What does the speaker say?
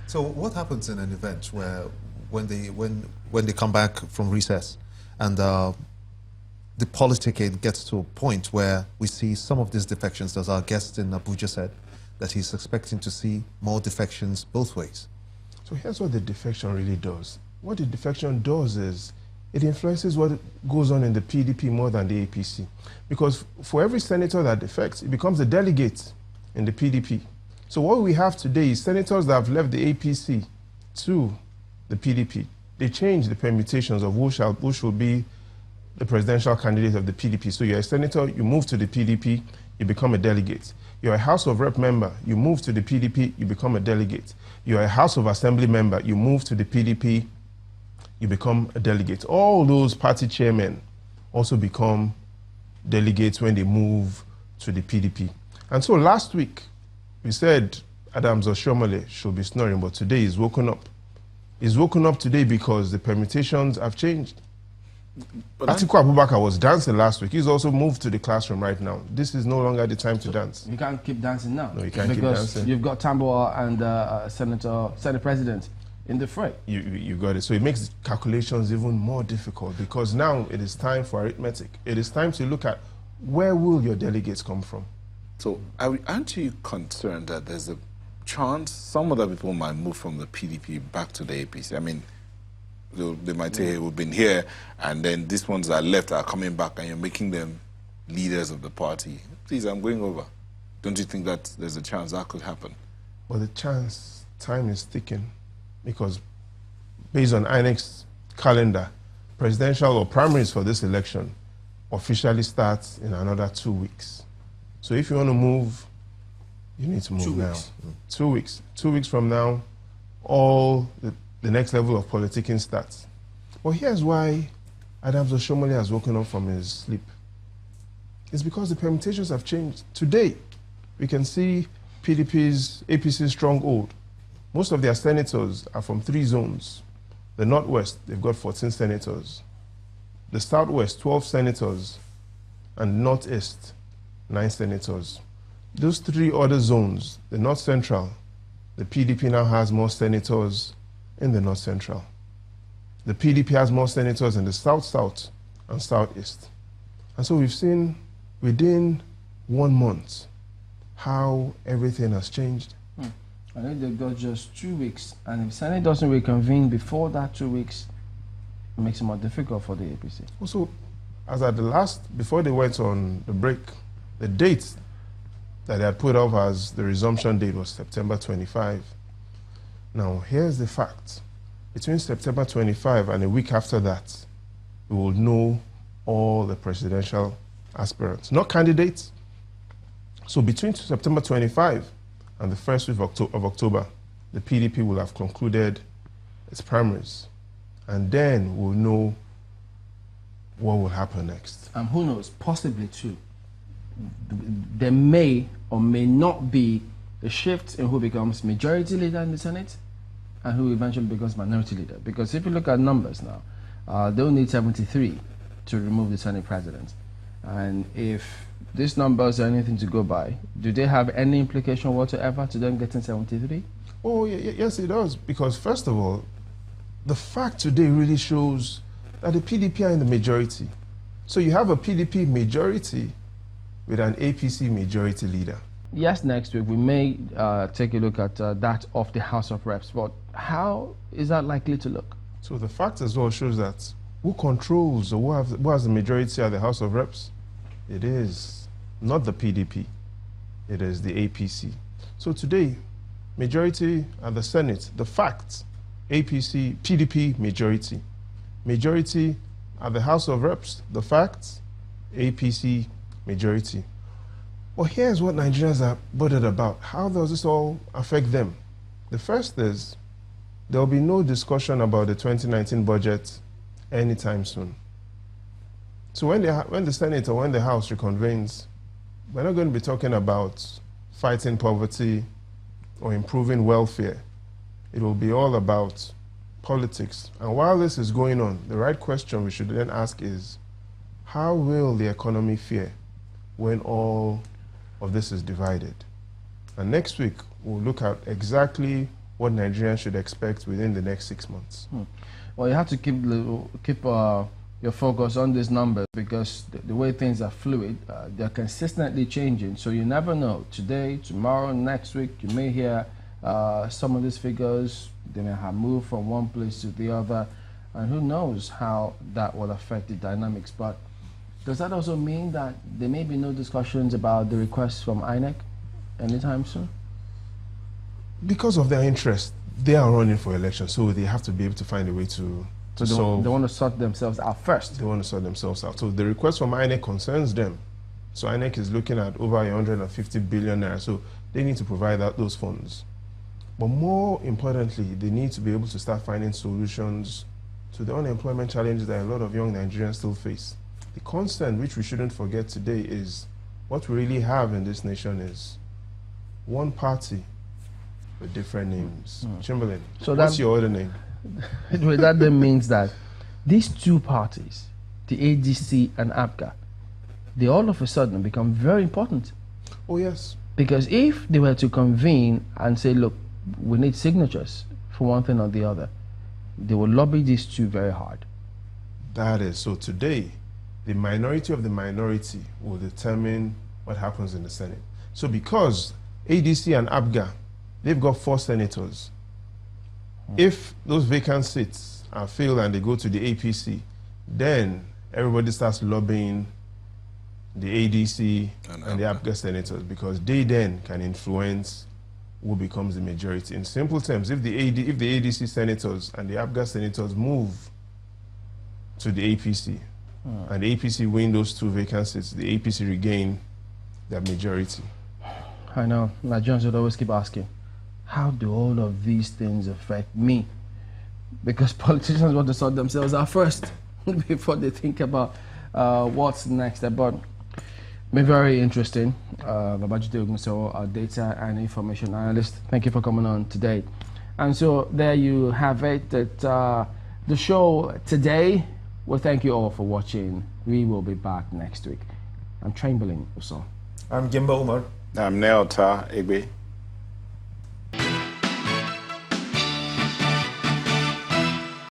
So what happens in an event where when they come back from recess and the politicking gets to a point where we see some of these defections, as our guest in Abuja said, that he's expecting to see more defections both ways? So here's what the defection really does. What the defection does is it influences what goes on in the PDP more than the APC. Because for every senator that defects, it becomes a delegate in the PDP. So what we have today is senators that have left the APC to the PDP. They change the permutations of who should be the presidential candidate of the PDP. So you're a senator, you move to the PDP, you become a delegate. You're a House of Rep member, you move to the PDP, you become a delegate. You're a House of Assembly member, you move to the PDP, you become a delegate. All those party chairmen also become delegates when they move to the PDP. And so last week, we said Adams Oshiomhole should be snoring, but today he's woken up. He's woken up today because the permutations have changed. But Atiku Abubakar was dancing last week. He's also moved to the classroom right now. This is no longer the time to dance. You can't keep dancing now. No, you can't keep dancing. Because you've got Tambuwal and Senate President in the fray. You got it. So it makes calculations even more difficult because now it is time for arithmetic. It is time to look at where will your delegates come from. So aren't you concerned that there's a chance some other people might move from the PDP back to the APC? I mean, they might say, hey, we've been here, and then these ones that are left are coming back, and you're making them leaders of the party. Please, I'm going over. Don't you think that there's a chance that could happen? Well, the time is ticking, because based on INEC's calendar, presidential or primaries for this election officially starts in another 2 weeks. So if you want to move, you need to move now. 2 weeks. 2 weeks from now, all the next level of politicking starts. But here's why Adams Oshiomhole has woken up from his sleep. It's because the permutations have changed. Today, we can see APC's stronghold. Most of their senators are from 3 zones. The Northwest, they've got 14 senators. The Southwest, 12 senators. And Northeast, 9 senators. Those 3 other zones, the North Central, the PDP now has more senators in the North Central. The PDP has more senators in the South and Southeast. And so we've seen within 1 month how everything has changed. I think they've got just 2 weeks, and if Senate doesn't reconvene before that 2 weeks, it makes it more difficult for the APC. Also, as at before they went on the break, the date that they had put up as the resumption date was September 25. Now, here's the fact. Between September 25 and a week after that, we will know all the presidential aspirants, not candidates. So between September 25 and the first week of October, the PDP will have concluded its primaries. And then we'll know what will happen next. And who knows, possibly too, there may or may not be a shift in who becomes majority leader in the Senate and who eventually becomes minority leader. Because if you look at numbers now, they'll need 73 to remove the Senate president. And if these numbers are anything to go by, do they have any implication whatsoever to them getting 73? Oh, yes, it does. Because first of all, the fact today really shows that the PDP are in the majority. So you have a PDP majority with an APC majority leader. Yes, next week we may take a look at that of the House of Reps, but how is that likely to look? So the fact as well shows that who controls or who has the majority at the House of Reps? It is not the PDP, it is the APC. So today, majority at the Senate, the facts, APC, PDP majority. Majority at the House of Reps, the facts, APC majority. Well, here's what Nigerians are bothered about. How does this all affect them? The first is there will be no discussion about the 2019 budget anytime soon. So when the Senate or when the House reconvenes, we're not going to be talking about fighting poverty or improving welfare. It will be all about politics. And while this is going on, the right question we should then ask is, how will the economy fare when all of this is divided? And next week, we'll look at exactly what Nigerians should expect within the next 6 months. Well, you have to keep your focus on these numbers because the way things are fluid, they're consistently changing. So you never know. Today, tomorrow, next week, you may hear some of these figures. They may have moved from one place to the other, and who knows how that will affect the dynamics. But does that also mean that there may be no discussions about the requests from INEC anytime soon? Because of their interest, they are running for election, so they have to be able to find a way to solve. They want to sort themselves out first. They want to sort themselves out. So the request from INEC concerns them. So INEC is looking at over 150 billion naira. So they need to provide those funds. But more importantly, they need to be able to start finding solutions to the unemployment challenges that a lot of young Nigerians still face. The concern, which we shouldn't forget today, is what we really have in this nation is one party with different names. Chamberlain, So what's your other name? That then means that these two parties, the ADC and APGA, they all of a sudden become very important. Oh, yes. Because if they were to convene and say, look, we need signatures for one thing or the other, they will lobby these two very hard. That is. So today, the minority of the minority will determine what happens in the Senate. So because ADC and APGA, they've got 4 senators. If those vacant seats are filled and they go to the APC, then everybody starts lobbying the ADC and the APGA senators because they then can influence who becomes the majority. In simple terms, if the ADC senators and the APGA senators move to the APC and the APC win those 2 vacant seats, the APC regain their majority. I know, Nigerians would always keep asking, how do all of these things affect me? Because politicians want to sort themselves out first before they think about what's next. But very interesting. Babajide Ogunsanwo, our data and information analyst. Thank you for coming on today. And so there you have it. That the show today. Well, thank you all for watching. We will be back next week. I'm Chamberlain Uso. I'm Gimba Umar. I'm Neota Egbe.